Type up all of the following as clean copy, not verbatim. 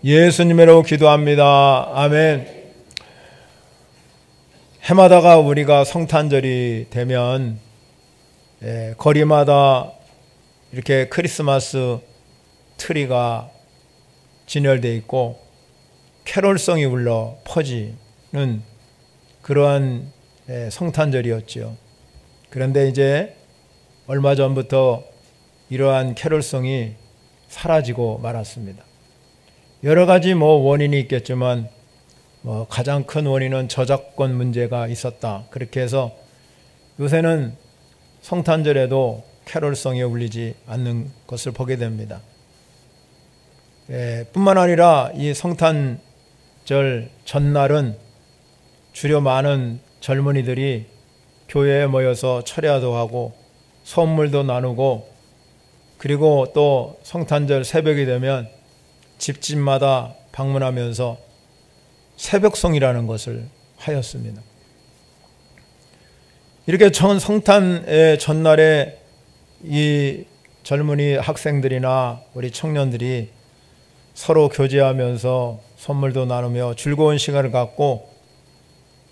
예수님으로 기도합니다. 아멘. 해마다가 우리가 성탄절이 되면 거리마다 이렇게 크리스마스 트리가 진열되어 있고 캐롤송이 울려 퍼지는 그러한 성탄절이었죠. 그런데 이제 얼마 전부터 이러한 캐롤송이 사라지고 말았습니다. 여러 가지 원인이 있겠지만 가장 큰 원인은 저작권 문제가 있었다. 그렇게 해서 요새는 성탄절에도 캐롤송이 울리지 않는 것을 보게 됩니다. 뿐만 아니라 이 성탄절 전날은 주로 많은 젊은이들이 교회에 모여서 철야도 하고 선물도 나누고, 그리고 또 성탄절 새벽이 되면 집집마다 방문하면서 새벽송이라는 것을 하였습니다. 이렇게 성탄의 전날에 이 젊은이 학생들이나 우리 청년들이 서로 교제하면서 선물도 나누며 즐거운 시간을 갖고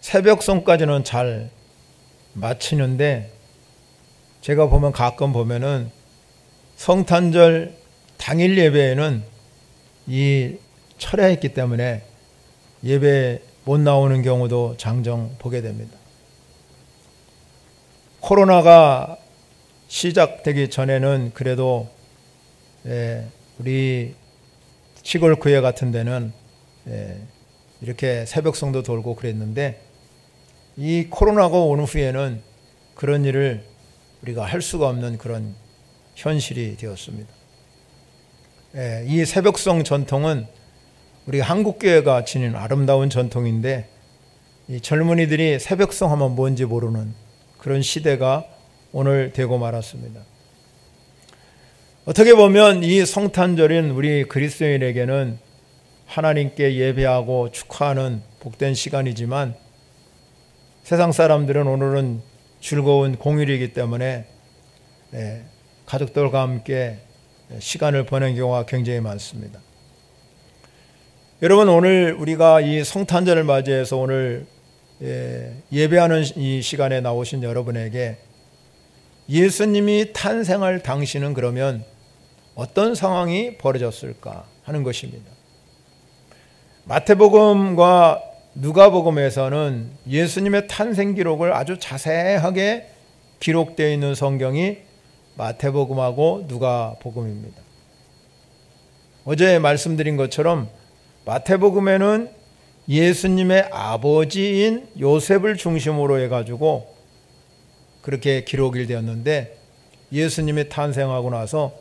새벽송까지는 잘 마치는데, 제가 가끔 보면은 성탄절 당일 예배에는 이 철야했기 때문에 예배 못 나오는 경우도 장정 보게 됩니다. 코로나가 시작되기 전에는 그래도 우리 시골 교회 같은 데는 이렇게 새벽송도 돌고 그랬는데, 이 코로나가 오는 후에는 그런 일을 우리가 할 수가 없는 그런 현실이 되었습니다. 이 새벽송 전통은 우리 한국교회가 지닌 아름다운 전통인데, 이 젊은이들이 새벽송 하면 뭔지 모르는 그런 시대가 오늘 되고 말았습니다. 어떻게 보면 이 성탄절인 우리 그리스도인에게는 하나님께 예배하고 축하하는 복된 시간이지만, 세상 사람들은 오늘은 즐거운 공휴일이기 때문에 가족들과 함께 시간을 보내는 경우가 굉장히 많습니다. 여러분, 오늘 우리가 이 성탄절을 맞이해서 오늘 예배하는 이 시간에 나오신 여러분에게 예수님이 탄생할 당시는 그러면 어떤 상황이 벌어졌을까 하는 것입니다. 마태복음과 누가복음에서는 예수님의 탄생 기록을 아주 자세하게 기록되어 있는 성경이 마태복음하고 누가복음입니다. 어제 말씀드린 것처럼 마태복음에는 예수님의 아버지인 요셉을 중심으로 해가지고 그렇게 기록이 되었는데, 예수님이 탄생하고 나서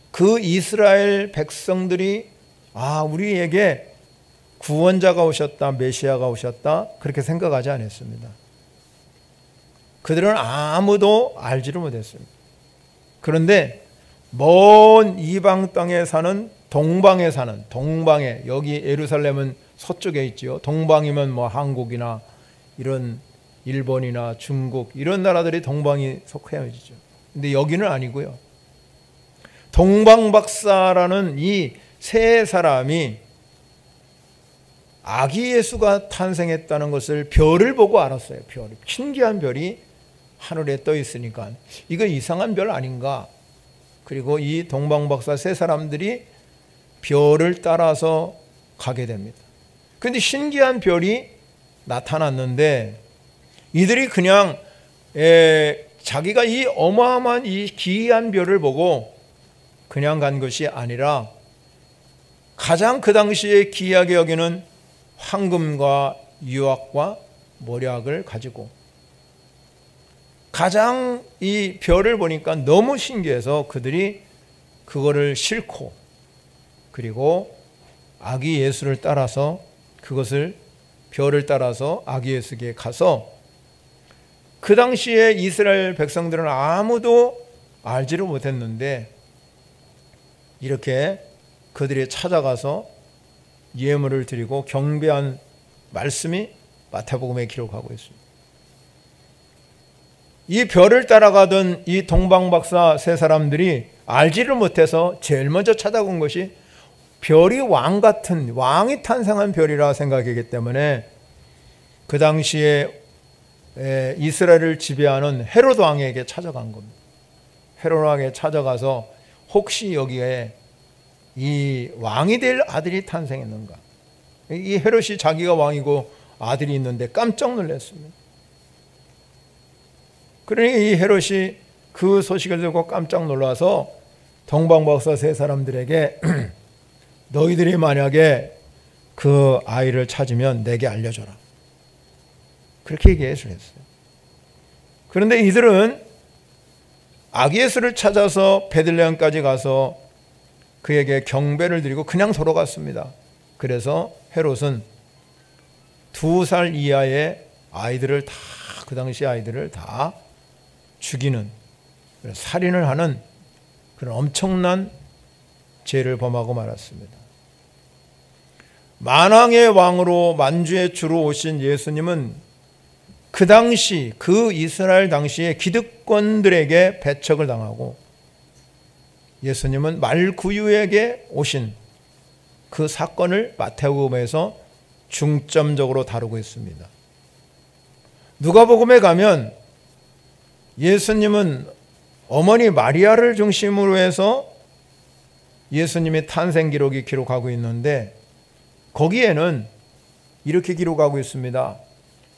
그 이스라엘 백성들이 우리에게 구원자가 오셨다, 메시아가 오셨다, 그렇게 생각하지 않았습니다. 그들은 아무도 알지를 못했습니다. 그런데 먼 이방 땅에 사는 동방에, 여기 예루살렘은 서쪽에 있죠. 동방이면 한국이나 이런 일본이나 중국 이런 나라들이 동방이 속해야죠. 근데 여기는 아니고요. 동방박사라는 이 세 사람이 아기 예수가 탄생했다는 것을 별을 보고 알았어요. 신기한 별이 하늘에 떠 있으니까 이거 이상한 별 아닌가. 그리고 이 동방박사 세 사람들이 별을 따라서 가게 됩니다. 그런데 신기한 별이 나타났는데, 이들이 그냥 자기가 이 어마어마한 이 기이한 별을 보고 그냥 간 것이 아니라, 가장 그 당시에 귀하게 여기는 황금과 유황과 모략을 가지고, 가장 이 별을 보니까 너무 신기해서 그들이 그거를 싣고, 그리고 아기 예수를 따라서 별을 따라서 아기 예수에게 가서, 그 당시에 이스라엘 백성들은 아무도 알지를 못했는데 이렇게 그들이 찾아가서 예물을 드리고 경배한 말씀이 마태복음에 기록하고 있습니다. 이 별을 따라가던 이 동방박사 세 사람들이 알지를 못해서 제일 먼저 찾아온 것이 별이 왕 같은, 왕이 탄생한 별이라 생각이기 때문에 그 당시에 이스라엘을 지배하는 헤롯 왕에게 찾아간 겁니다. 헤롯 왕에게 찾아가서 혹시 여기에 이 왕이 될 아들이 탄생했는가. 이 헤롯이 자기가 왕이고 아들이 있는데 깜짝 놀랐습니다. 그러니 이 헤롯이 그 소식을 듣고 깜짝 놀라서 동방박사 세 사람들에게 너희들이 만약에 그 아이를 찾으면 내게 알려줘라. 그렇게 얘기했어요. 그런데 이들은 아기 예수를 찾아서 베들레헴까지 가서 그에게 경배를 드리고 그냥 돌아갔습니다. 그래서 헤롯은 2살 이하의 아이들을 다, 그 당시 아이들을 다 죽이는, 살인을 하는 그런 엄청난 죄를 범하고 말았습니다. 만왕의 왕으로 만주의 주로 오신 예수님은 그 당시, 그 이스라엘 당시에 기득권들에게 배척을 당하고 예수님은 말구유에게 오신 그 사건을 마태복음에서 중점적으로 다루고 있습니다. 누가복음에 가면 예수님은 어머니 마리아를 중심으로 해서 예수님의 탄생 기록이 기록하고 있는데 거기에는 이렇게 기록하고 있습니다.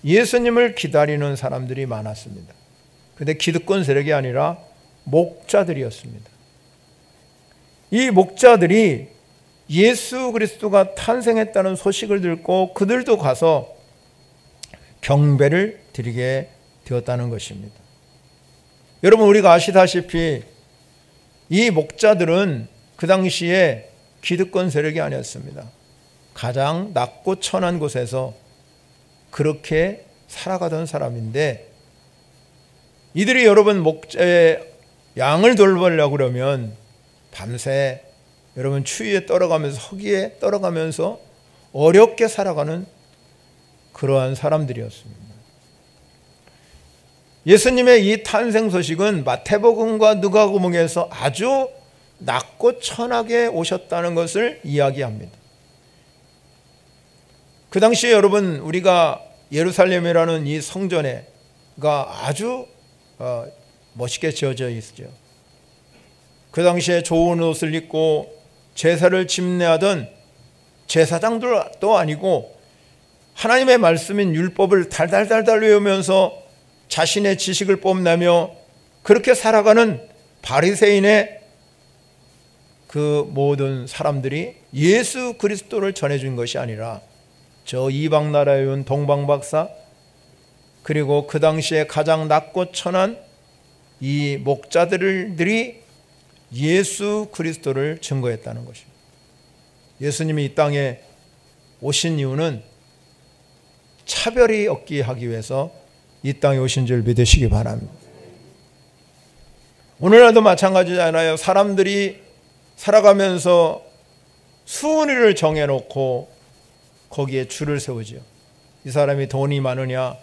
예수님을 기다리는 사람들이 많았습니다. 그런데 기득권 세력이 아니라 목자들이었습니다. 이 목자들이 예수 그리스도가 탄생했다는 소식을 듣고 그들도 가서 경배를 드리게 되었다는 것입니다. 여러분, 우리가 아시다시피 이 목자들은 그 당시에 기득권 세력이 아니었습니다. 가장 낮고 천한 곳에서 그렇게 살아가던 사람인데 이들이 여러분 목자의 양을 돌보려고 그러면 밤새 여러분 추위에 떨어가면서 허기에 떨어가면서 어렵게 살아가는 그러한 사람들이었습니다. 예수님의 이 탄생 소식은 마태복음과 누가복음에서 아주 낮고 천하게 오셨다는 것을 이야기합니다. 그 당시에 여러분 우리가 예루살렘이라는 이 성전에가 아주 멋있게 지어져 있죠. 그 당시에 좋은 옷을 입고 제사를 집례하던 제사장들도 아니고 하나님의 말씀인 율법을 달달달달 외우면서 자신의 지식을 뽐내며 그렇게 살아가는 바리새인의 그 모든 사람들이 예수 그리스도를 전해준 것이 아니라 저 이방 나라에 온 동방박사 그리고 그 당시에 가장 낮고 천한 이 목자들이 예수 그리스도를 증거했다는 것입니다. 예수님이 이 땅에 오신 이유는 차별이 없게 하기 위해서 이 땅에 오신 줄 믿으시기 바랍니다. 오늘날도 마찬가지잖아요. 사람들이 살아가면서 순위를 정해놓고 거기에 줄을 세우죠. 이 사람이 돈이 많으냐,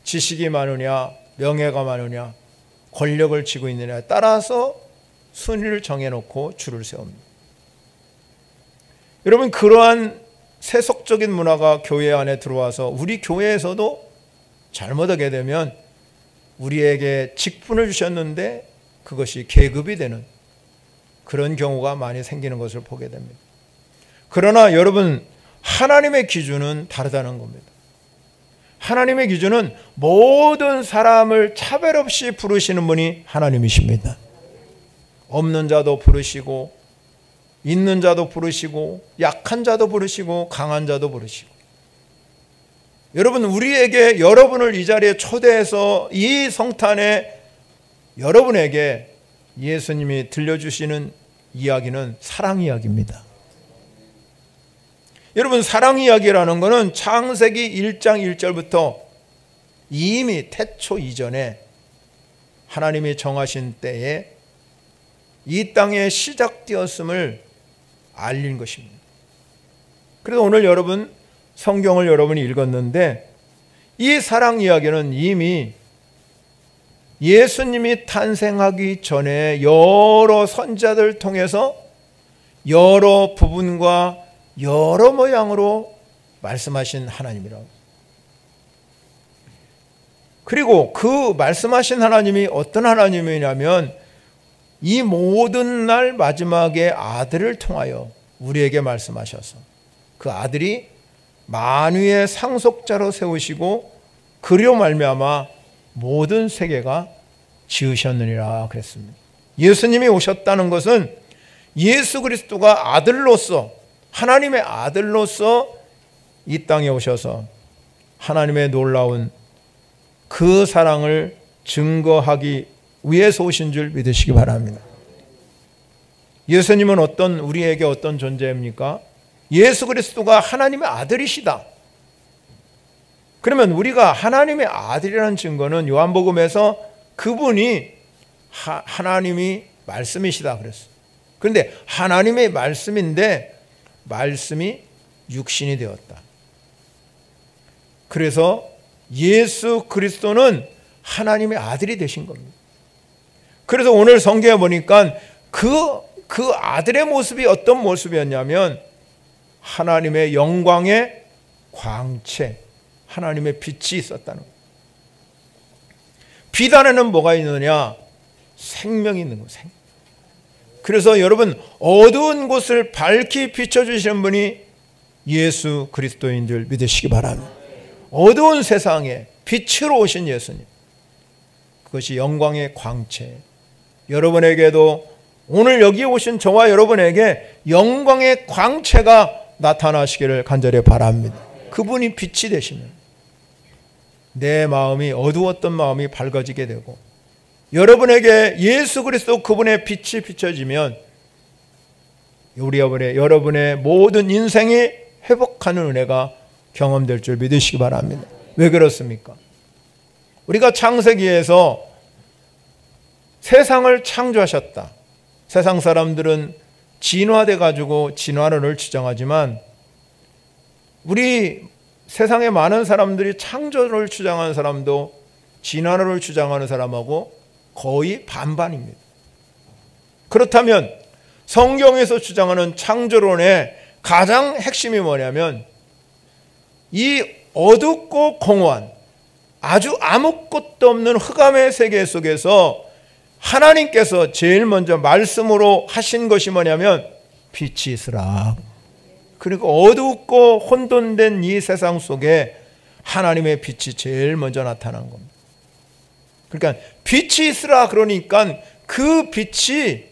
지식이 많으냐, 명예가 많으냐, 권력을 쥐고 있느냐에 따라서 순위를 정해놓고 줄을 세웁니다. 여러분, 그러한 세속적인 문화가 교회 안에 들어와서 우리 교회에서도 잘못하게 되면 우리에게 직분을 주셨는데 그것이 계급이 되는 그런 경우가 많이 생기는 것을 보게 됩니다. 그러나 여러분, 하나님의 기준은 다르다는 겁니다. 하나님의 기준은 모든 사람을 차별 없이 부르시는 분이 하나님이십니다. 없는 자도 부르시고 있는 자도 부르시고 약한 자도 부르시고 강한 자도 부르시고. 여러분, 우리에게 여러분을 이 자리에 초대해서 이 성탄에 여러분에게 예수님이 들려주시는 이야기는 사랑 이야기입니다. 여러분, 사랑 이야기라는 것은 창세기 1장 1절부터 이미 태초 이전에 하나님이 정하신 때에 이 땅에 시작되었음을 알린 것입니다. 그래서 오늘 여러분 성경을 여러분이 읽었는데 이 사랑 이야기는 이미 예수님이 탄생하기 전에 여러 선지자들 통해서 여러 부분과 여러 모양으로 말씀하신 하나님이라고. 그리고 그 말씀하신 하나님이 어떤 하나님이냐면 이 모든 날 마지막에 아들을 통하여 우리에게 말씀하셔서 그 아들이 만유의 상속자로 세우시고 그로 말미암아 모든 세계가 지으셨느니라 그랬습니다. 예수님이 오셨다는 것은 예수 그리스도가 아들로서, 하나님의 아들로서 이 땅에 오셔서 하나님의 놀라운 그 사랑을 증거하기 위해서 오신 줄 믿으시기 바랍니다. 예수님은 우리에게 어떤 존재입니까? 예수 그리스도가 하나님의 아들이시다. 그러면 우리가 하나님의 아들이라는 증거는 요한복음에서 그분이 하나님이 말씀이시다 그랬어요. 그런데 하나님의 말씀인데 말씀이 육신이 되었다. 그래서 예수 그리스도는 하나님의 아들이 되신 겁니다. 그래서 오늘 성경에 보니까 그 아들의 모습이 어떤 모습이었냐면 하나님의 영광의 광채, 하나님의 빛이 있었다는 거예요. 빛 안에는 뭐가 있느냐? 생명이 있는 거예요. 그래서 여러분, 어두운 곳을 밝히 비춰주시는 분이 예수 그리스도인 줄 믿으시기 바랍니다. 어두운 세상에 빛으로 오신 예수님, 그것이 영광의 광채. 여러분에게도 오늘 여기 오신 저와 여러분에게 영광의 광채가 나타나시기를 간절히 바랍니다. 그분이 빛이 되시면 내 마음이 어두웠던 마음이 밝아지게 되고, 여러분에게 예수 그리스도 그분의 빛이 비춰지면 여러분의 모든 인생이 회복하는 은혜가 경험될 줄 믿으시기 바랍니다. 왜 그렇습니까? 우리가 창세기에서 세상을 창조하셨다. 세상 사람들은 진화돼 가지고 진화론을 주장하지만 우리 세상에 많은 사람들이 창조를 주장하는 사람도 진화론을 주장하는 사람하고 거의 반반입니다. 그렇다면 성경에서 주장하는 창조론의 가장 핵심이 뭐냐면 이 어둡고 공허한 아주 아무것도 없는 흑암의 세계 속에서 하나님께서 제일 먼저 말씀으로 하신 것이 뭐냐면 빛이 있으라. 그리고 어둡고 혼돈된 이 세상 속에 하나님의 빛이 제일 먼저 나타난 겁니다. 그러니까 빛이 있으라 그러니까 그 빛이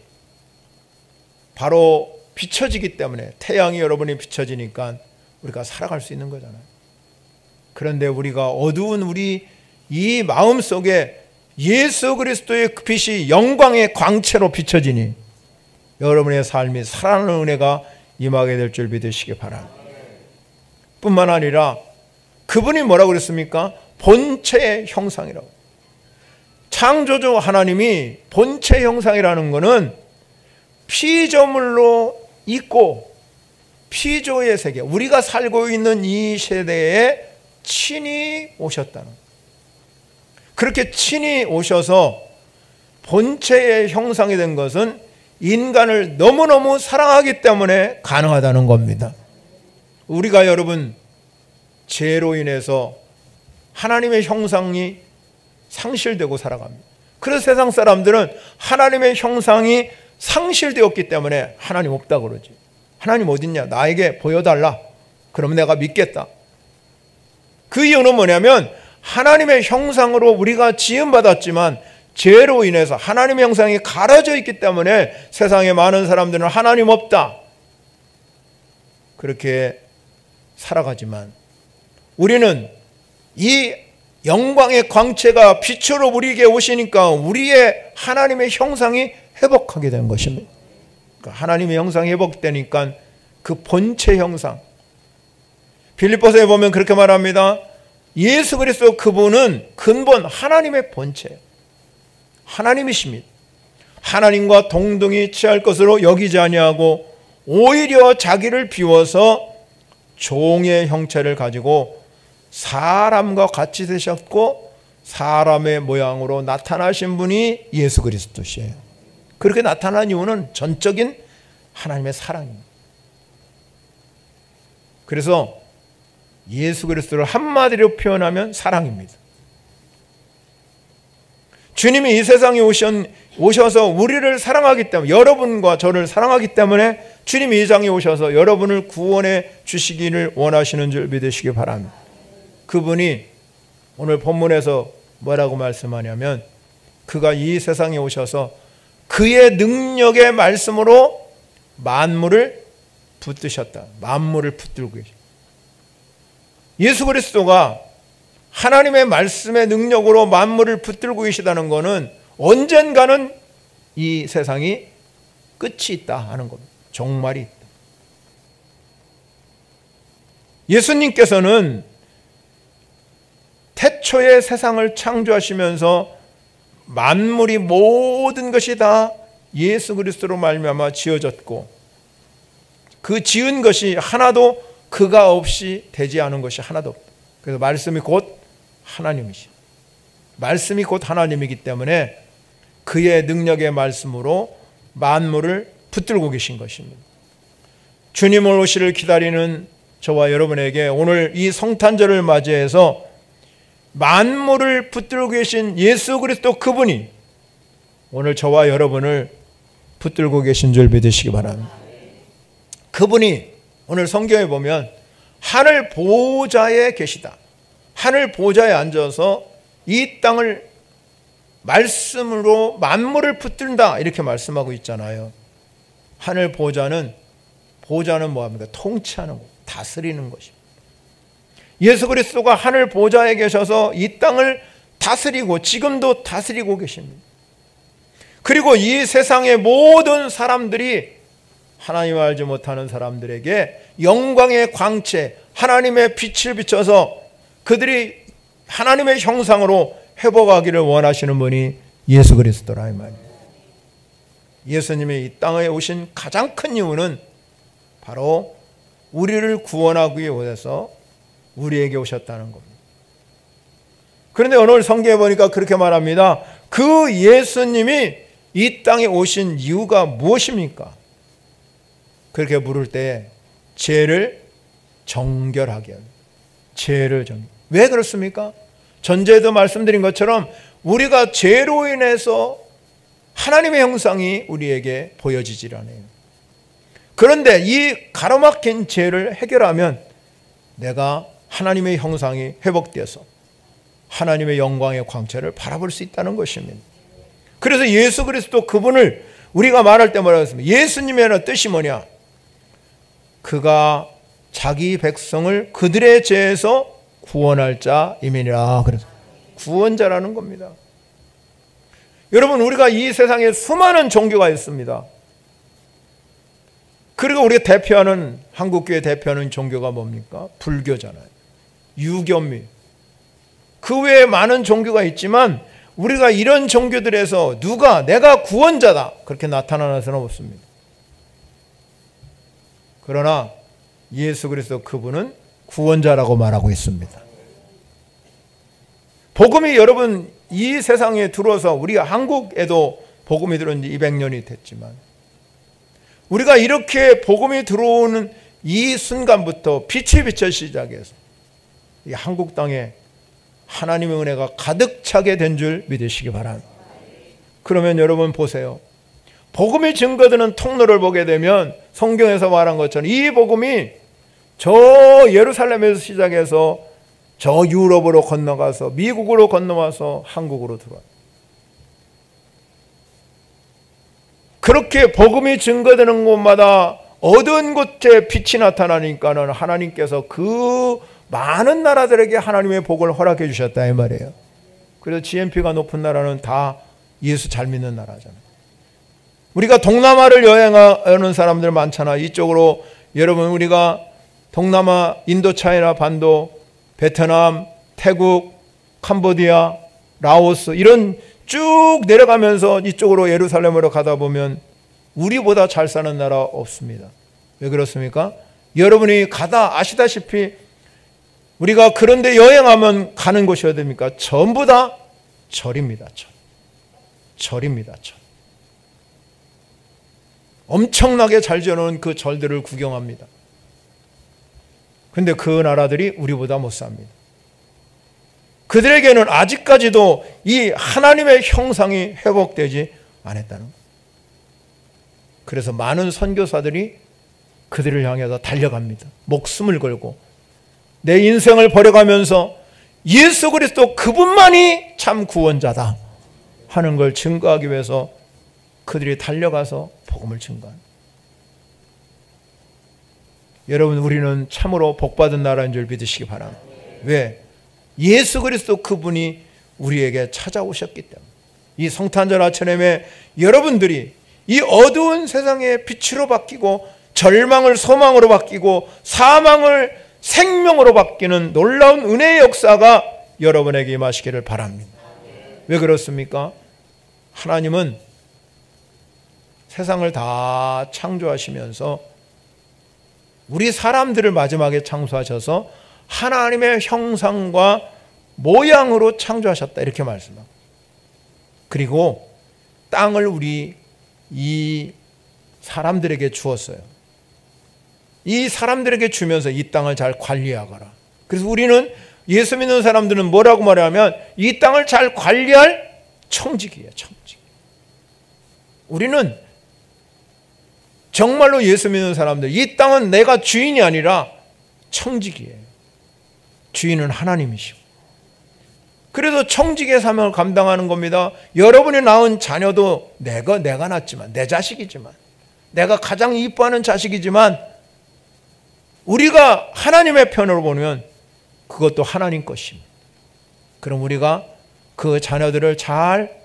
바로 비춰지기 때문에, 태양이 여러분이 비춰지니까 우리가 살아갈 수 있는 거잖아요. 그런데 우리가 어두운 우리 이 마음 속에 예수 그리스도의 빛이 영광의 광채로 비춰지니 여러분의 삶이 살아나는 은혜가 임하게 될 줄 믿으시기 바랍니다. 뿐만 아니라 그분이 뭐라고 그랬습니까? 본체의 형상이라고. 창조주 하나님이 본체 형상이라는 것은 피조물로 있고 피조의 세계, 우리가 살고 있는 이 세대에 친히 오셨다는 거예요. 그렇게 친히 오셔서 본체의 형상이 된 것은 인간을 너무너무 사랑하기 때문에 가능하다는 겁니다. 우리가 여러분 죄로 인해서 하나님의 형상이 상실되고 살아갑니다. 그래서 세상 사람들은 하나님의 형상이 상실되었기 때문에 하나님 없다고 그러지. 하나님 어딨냐? 나에게 보여달라. 그러면 내가 믿겠다. 그 이유는 뭐냐면 하나님의 형상으로 우리가 지음받았지만 죄로 인해서 하나님의 형상이 가려져 있기 때문에 세상에 많은 사람들은 하나님 없다, 그렇게 살아가지만 우리는 이 영광의 광채가 빛으로 우리에게 오시니까 우리의 하나님의 형상이 회복하게 된 것입니다. 그러니까 하나님의 형상이 회복되니까 그 본체 형상, 빌립보서에 보면 그렇게 말합니다. 예수 그리스도 그분은 근본 하나님의 본체, 하나님이십니다. 하나님과 동등히 취할 것으로 여기지 아니하고 오히려 자기를 비워서 종의 형체를 가지고 사람과 같이 되셨고 사람의 모양으로 나타나신 분이 예수 그리스도시에요. 그렇게 나타난 이유는 전적인 하나님의 사랑입니다. 그래서 예수 그리스도를 한마디로 표현하면 사랑입니다. 주님이 이 세상에 오셔서 우리를 사랑하기 때문에, 여러분과 저를 사랑하기 때문에 주님이 이 땅에 오셔서 여러분을 구원해 주시기를 원하시는 줄 믿으시기 바랍니다. 그분이 오늘 본문에서 뭐라고 말씀하냐면, 그가 이 세상에 오셔서 그의 능력의 말씀으로 만물을 붙드셨다. 만물을 붙들고 계십니다. 예수 그리스도가 하나님의 말씀의 능력으로 만물을 붙들고 계시다는 것은 언젠가는 이 세상이 끝이 있다 하는 겁니다. 종말이 있다. 예수님께서는 태초에 세상을 창조하시면서 만물이 모든 것이 다 예수 그리스도로 말미암아 지어졌고, 그 지은 것이 하나도 그가 없이 되지 않은 것이 하나도 없다. 그래서 말씀이 곧 하나님이시. 말씀이 곧 하나님이기 때문에 그의 능력의 말씀으로 만물을 붙들고 계신 것입니다. 주님을 오시를 기다리는 저와 여러분에게 오늘 이 성탄절을 맞이해서 만물을 붙들고 계신 예수 그리스도 그분이 오늘 저와 여러분을 붙들고 계신 줄 믿으시기 바랍니다. 그분이 오늘 성경에 보면 하늘 보좌에 계시다. 하늘 보좌에 앉아서 이 땅을 말씀으로 만물을 붙든다 이렇게 말씀하고 있잖아요. 하늘 보좌는 뭐합니까? 통치하는 것, 다스리는 것입니다. 예수 그리스도가 하늘 보좌에 계셔서 이 땅을 다스리고 지금도 다스리고 계십니다. 그리고 이 세상의 모든 사람들이 하나님을 알지 못하는 사람들에게 영광의 광채, 하나님의 빛을 비춰서 그들이 하나님의 형상으로 회복하기를 원하시는 분이 예수 그리스도라 이 말이에요. 예수님이 이 땅에 오신 가장 큰 이유는 바로 우리를 구원하기 위해서 우리에게 오셨다는 겁니다. 그런데 오늘 성경에 보니까 그렇게 말합니다. 그 예수님이 이 땅에 오신 이유가 무엇입니까? 그렇게 물을 때 죄를 정결하게 합니다. 죄를 정결. 왜 그렇습니까? 전제에도 말씀드린 것처럼 우리가 죄로 인해서 하나님의 형상이 우리에게 보여지질 않아요. 그런데 이 가로막힌 죄를 해결하면 내가 하나님의 형상이 회복되어서 하나님의 영광의 광채를 바라볼 수 있다는 것입니다. 그래서 예수 그리스도 그분을 우리가 말할 때 뭐라고 했습니까? 예수님의 뜻이 뭐냐? 그가 자기 백성을 그들의 죄에서 구원할 자임이니라. 그래서 구원자라는 겁니다. 여러분, 우리가 이 세상에 수많은 종교가 있습니다. 그리고 우리가 대표하는, 한국교회 대표하는 종교가 뭡니까? 불교잖아요. 유교입니다. 그 외에 많은 종교가 있지만 우리가 이런 종교들에서 누가 내가 구원자다 그렇게 나타나는 사람은 없습니다. 그러나 예수 그리스도 그분은 구원자라고 말하고 있습니다. 복음이 여러분 이 세상에 들어와서 우리가 한국에도 복음이 들어온 지 200년이 됐지만 우리가 이렇게 복음이 들어오는 이 순간부터 빛이 비쳐 시작해서 이 한국 땅에 하나님의 은혜가 가득 차게 된 줄 믿으시기 바랍니다. 그러면 여러분 보세요. 복음이 증거되는 통로를 보게 되면 성경에서 말한 것처럼 이 복음이 저 예루살렘에서 시작해서 저 유럽으로 건너가서 미국으로 건너와서 한국으로 들어와요. 그렇게 복음이 증거되는 곳마다 어두운 곳에 빛이 나타나니까는 하나님께서 그 많은 나라들에게 하나님의 복을 허락해 주셨다 이 말이에요. 그래서 GNP가 높은 나라는 다 예수 잘 믿는 나라잖아요. 우리가 동남아를 여행하는 사람들 많잖아. 이쪽으로 여러분 우리가 동남아, 인도차이나 반도, 베트남, 태국, 캄보디아, 라오스 이런 쭉 내려가면서 이쪽으로 예루살렘으로 가다 보면 우리보다 잘 사는 나라 없습니다. 왜 그렇습니까? 여러분이 가다 아시다시피 우리가 그런데 여행하면 가는 곳이 어디입니까? 전부 다 절입니다. 절입니다. 절. 엄청나게 잘 지어놓은 그 절들을 구경합니다. 근데 그 나라들이 우리보다 못 삽니다. 그들에게는 아직까지도 이 하나님의 형상이 회복되지 않았다는 거예요. 그래서 많은 선교사들이 그들을 향해서 달려갑니다. 목숨을 걸고 내 인생을 버려가면서 예수 그리스도 그분만이 참 구원자다 하는 걸 증거하기 위해서 그들이 달려가서 복음을 증거합니다. 여러분, 우리는 참으로 복받은 나라인 줄 믿으시기 바랍니다. 왜? 예수 그리스도 그분이 우리에게 찾아오셨기 때문에. 이 성탄절 아침에 여러분들이 이 어두운 세상의 빛으로 바뀌고 절망을 소망으로 바뀌고 사망을 생명으로 바뀌는 놀라운 은혜의 역사가 여러분에게 임하시기를 바랍니다. 왜 그렇습니까? 하나님은 세상을 다 창조하시면서 우리 사람들을 마지막에 창조하셔서 하나님의 형상과 모양으로 창조하셨다 이렇게 말씀합니다. 그리고 땅을 우리 이 사람들에게 주었어요. 이 사람들에게 주면서 이 땅을 잘 관리하거라. 그래서 우리는 예수 믿는 사람들은 뭐라고 말하면 이 땅을 잘 관리할 청직이에요. 청직. 우리는 정말로 예수 믿는 사람들, 이 땅은 내가 주인이 아니라 청직이에요. 주인은 하나님이시고. 그래서 청직의 사명을 감당하는 겁니다. 여러분이 낳은 자녀도 내가 낳았지만, 내 자식이지만, 내가 가장 이뻐하는 자식이지만, 우리가 하나님의 편으로 보면 그것도 하나님 것입니다. 그럼 우리가 그 자녀들을 잘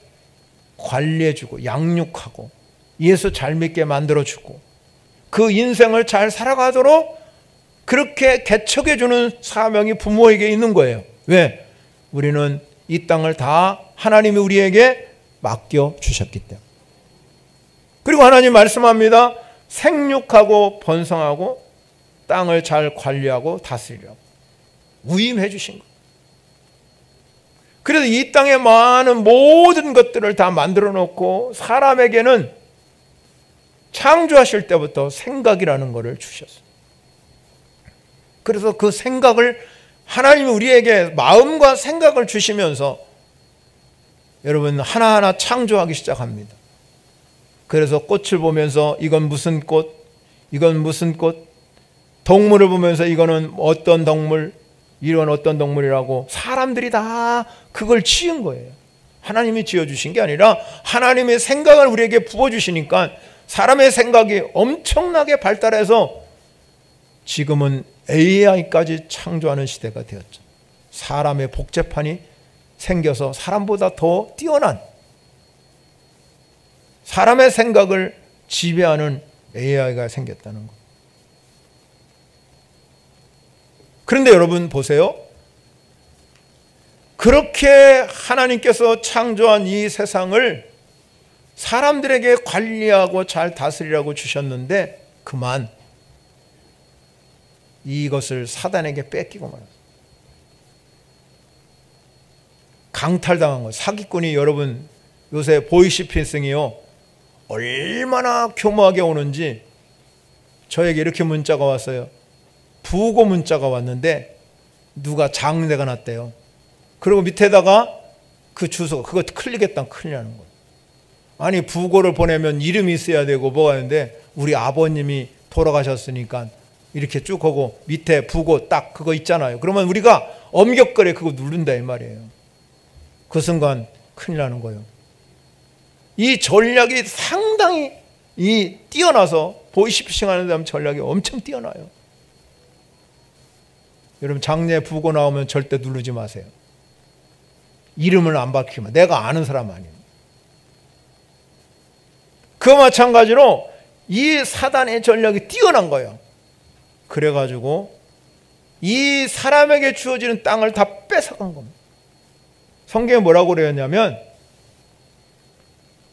관리해주고 양육하고 예수 잘 믿게 만들어주고 그 인생을 잘 살아가도록 그렇게 개척해주는 사명이 부모에게 있는 거예요. 왜? 우리는 이 땅을 다 하나님이 우리에게 맡겨주셨기 때문에. 그리고 하나님 말씀합니다. 생육하고 번성하고 땅을 잘 관리하고 다스리라고 위임해 주신 거예요. 그래서 이 땅에 많은 모든 것들을 다 만들어 놓고 사람에게는 창조하실 때부터 생각이라는 것을 주셨어요. 그래서 그 생각을 하나님이 우리에게 마음과 생각을 주시면서 여러분 하나하나 창조하기 시작합니다. 그래서 꽃을 보면서 이건 무슨 꽃, 이건 무슨 꽃, 동물을 보면서 이거는 어떤 동물, 이건 어떤 동물이라고 사람들이 다 그걸 지은 거예요. 하나님이 지어주신 게 아니라 하나님의 생각을 우리에게 부어주시니까 사람의 생각이 엄청나게 발달해서 지금은 AI까지 창조하는 시대가 되었죠. 사람의 복제판이 생겨서 사람보다 더 뛰어난 사람의 생각을 지배하는 AI가 생겼다는 것. 그런데 여러분 보세요. 그렇게 하나님께서 창조한 이 세상을 사람들에게 관리하고 잘 다스리라고 주셨는데 그만 이것을 사단에게 뺏기고 말았어요. 강탈당한 거. 사기꾼이 여러분 요새 보이시피싱이요 얼마나 교묘하게 오는지 저에게 이렇게 문자가 왔어요. 부고 문자가 왔는데 누가 장례가 났대요. 그리고 밑에다가 그 주소 그거 클릭했다면 큰일 나는 거예요. 아니 부고를 보내면 이름이 있어야 되고 뭐가 있는데 우리 아버님이 돌아가셨으니까 이렇게 쭉 하고 밑에 부고 딱 그거 있잖아요. 그러면 우리가 엄격거래 그거 누른다 이 말이에요. 그 순간 큰일 나는 거예요. 이 전략이 상당히 뛰어나서 보이시피싱 하는 사람 전략이 엄청 뛰어나요. 여러분 장례 부고 나오면 절대 누르지 마세요. 이름을 안 밝히면 내가 아는 사람 아니에요. 그 마찬가지로 이 사단의 전략이 뛰어난 거예요. 그래가지고 이 사람에게 주어지는 땅을 다 뺏어간 겁니다. 성경에 뭐라고 그랬냐면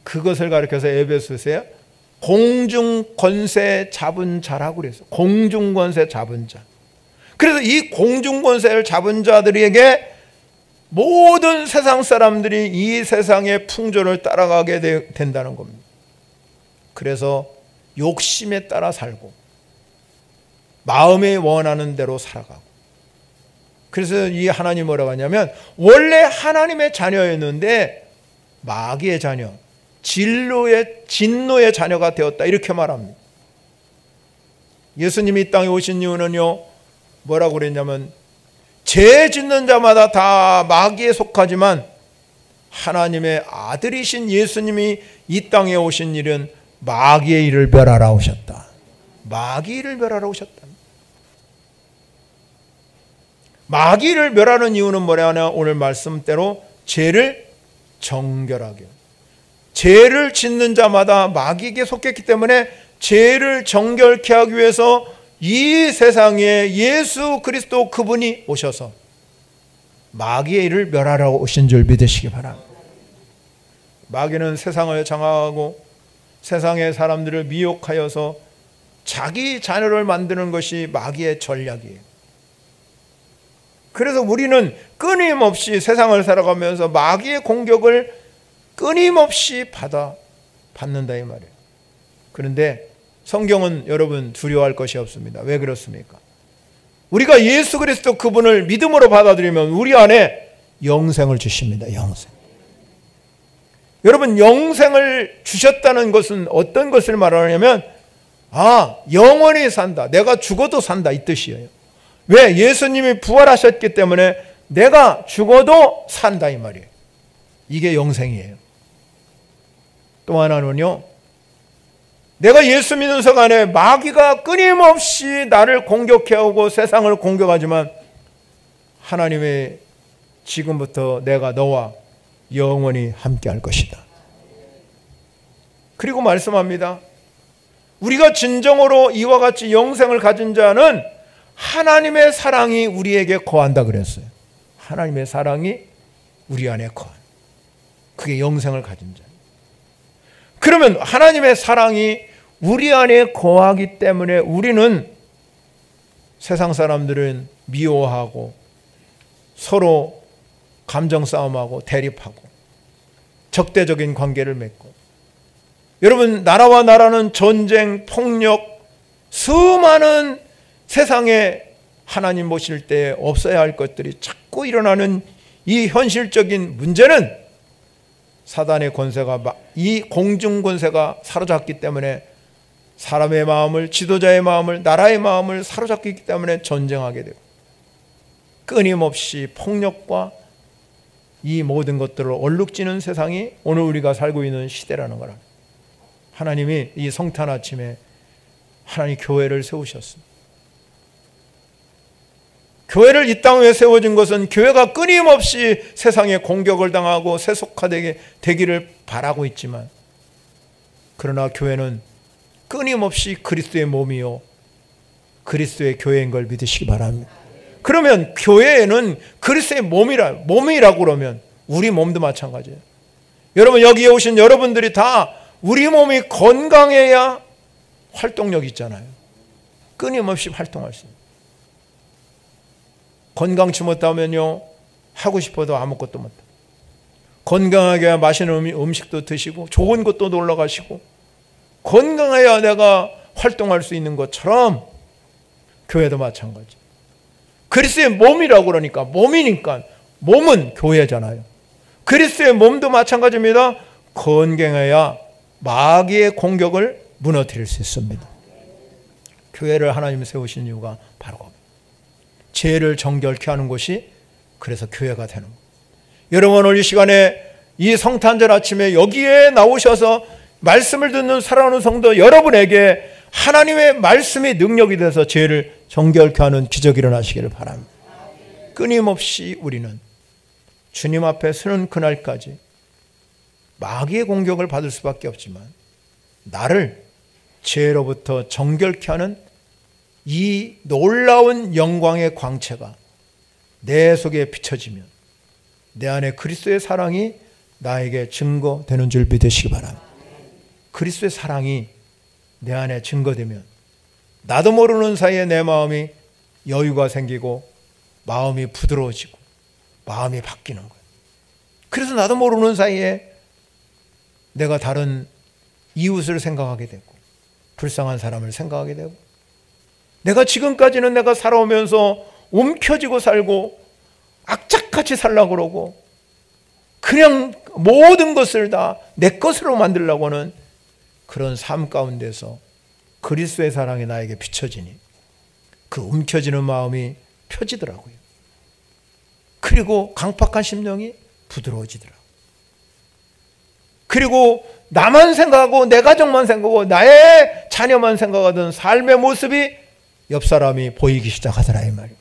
그것을 가리켜서 에베소서에 공중권세 잡은 자라고 그랬어요. 공중권세 잡은 자. 그래서 이 공중권세를 잡은 자들에게 모든 세상 사람들이 이 세상의 풍조를 따라가게 된다는 겁니다. 그래서 욕심에 따라 살고 마음에 원하는 대로 살아가고. 그래서 이 하나님 뭐라고 하냐면 원래 하나님의 자녀였는데 마귀의 자녀, 진노의 자녀가 되었다, 이렇게 말합니다. 예수님이 이 땅에 오신 이유는요, 뭐라고 그랬냐면 죄 짓는 자마다 다 마귀에 속하지만 하나님의 아들이신 예수님이 이 땅에 오신 일은 마귀의 일을 멸하러 오셨다. 마귀의 일을 멸하러 오셨다. 마귀를 멸하는 이유는 뭐냐면 오늘 말씀대로 죄를 정결하게, 죄를 짓는 자마다 마귀에게 속했기 때문에 죄를 정결케 하기 위해서 이 세상에 예수 그리스도 그분이 오셔서 마귀의 일을 멸하러 오신 줄 믿으시기 바랍니다. 마귀는 세상을 장악하고 세상의 사람들을 미혹하여서 자기 자녀를 만드는 것이 마귀의 전략이에요. 그래서 우리는 끊임없이 세상을 살아가면서 마귀의 공격을 끊임없이 받는다 이 말이에요. 그런데 성경은 여러분 두려워할 것이 없습니다. 왜 그렇습니까? 우리가 예수 그리스도 그분을 믿음으로 받아들이면 우리 안에 영생을 주십니다. 영생. 여러분, 영생을 주셨다는 것은 어떤 것을 말하냐면 영원히 산다, 내가 죽어도 산다, 이 뜻이에요. 왜? 예수님이 부활하셨기 때문에 내가 죽어도 산다 이 말이에요. 이게 영생이에요. 또 하나는요, 내가 예수 믿는 순간에 마귀가 끊임없이 나를 공격해오고 세상을 공격하지만 하나님의 지금부터 내가 너와 영원히 함께 할 것이다. 그리고 말씀합니다. 우리가 진정으로 이와 같이 영생을 가진 자는 하나님의 사랑이 우리에게 거한다 그랬어요. 하나님의 사랑이 우리 안에 거한, 그게 영생을 가진 자예요. 그러면 하나님의 사랑이 우리 안에 거하기 때문에 우리는 세상 사람들은 미워하고 서로 감정 싸움하고 대립하고 적대적인 관계를 맺고, 여러분, 나라와 나라는 전쟁, 폭력, 수많은 세상에 하나님 모실 때 없어야 할 것들이 자꾸 일어나는 이 현실적인 문제는 사단의 권세가, 이 공중 권세가 사로잡기 때문에 사람의 마음을, 지도자의 마음을, 나라의 마음을 사로잡기 있기 때문에 전쟁하게 되고 끊임없이 폭력과 이 모든 것들을 얼룩지는 세상이 오늘 우리가 살고 있는 시대라는 거라. 하나님이 이 성탄 아침에 하나님 교회를 세우셨습니다. 교회를 이 땅에 세워진 것은 교회가 끊임없이 세상에 공격을 당하고 세속화되게 되기를 바라고 있지만, 그러나 교회는 끊임없이 그리스도의 몸이요 그리스도의 교회인 걸 믿으시기 바랍니다. 그러면 교회는 그리스도의 몸이라고 그러면 우리 몸도 마찬가지예요. 여러분, 여기에 오신 여러분들이 다 우리 몸이 건강해야 활동력이 있잖아요. 끊임없이 활동할 수 있어요. 건강치 못하면요, 하고 싶어도 아무것도 못해요. 건강하게 맛있는 음식도 드시고 좋은 곳도 놀러 가시고 건강해야 내가 활동할 수 있는 것처럼 교회도 마찬가지. 그리스도의 몸이라고 그러니까, 몸이니까, 몸은 교회잖아요. 그리스도의 몸도 마찬가지입니다. 건강해야 마귀의 공격을 무너뜨릴 수 있습니다. 교회를 하나님이 세우신 이유가 바로 겁니다. 죄를 정결케 하는 것이 그래서 교회가 되는 거예요. 여러분, 오늘 이 시간에 이 성탄절 아침에 여기에 나오셔서 말씀을 듣는 사랑하는 성도 여러분에게 하나님의 말씀이 능력이 돼서 죄를 정결케 하는 기적이 일어나시기를 바랍니다. 끊임없이 우리는 주님 앞에 서는 그날까지 마귀의 공격을 받을 수밖에 없지만 나를 죄로부터 정결케 하는 이 놀라운 영광의 광채가 내 속에 비춰지면 내 안에 그리스도의 사랑이 나에게 증거되는 줄 믿으시기 바랍니다. 그리스도의 사랑이 내 안에 증거되면 나도 모르는 사이에 내 마음이 여유가 생기고 마음이 부드러워지고 마음이 바뀌는 거예요. 그래서 나도 모르는 사이에 내가 다른 이웃을 생각하게 되고 불쌍한 사람을 생각하게 되고, 내가 지금까지는 내가 살아오면서 움켜쥐고 살고 악착같이 살려고 그러고 그냥 모든 것을 다 내 것으로 만들려고 하는 그런 삶 가운데서 그리스도의 사랑이 나에게 비춰지니 그 움켜쥐는 마음이 펴지더라고요. 그리고 강팍한 심령이 부드러워지더라고요. 그리고 나만 생각하고 내 가족만 생각하고 나의 자녀만 생각하던 삶의 모습이 옆 사람이 보이기 시작하더라 이 말이에요.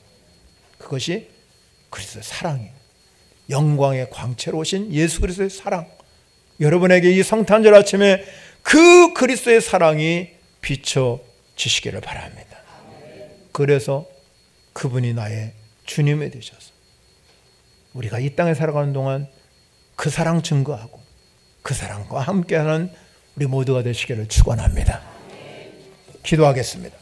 그것이 그리스도의 사랑이에요. 영광의 광채로 오신 예수 그리스도의 사랑. 여러분에게 이 성탄절 아침에 그 그리스도의 사랑이 비춰지시기를 바랍니다. 그래서 그분이 나의 주님이 되셔서 우리가 이 땅에 살아가는 동안 그 사랑 증거하고 그 사랑과 함께하는 우리 모두가 되시기를 축원합니다. 기도하겠습니다.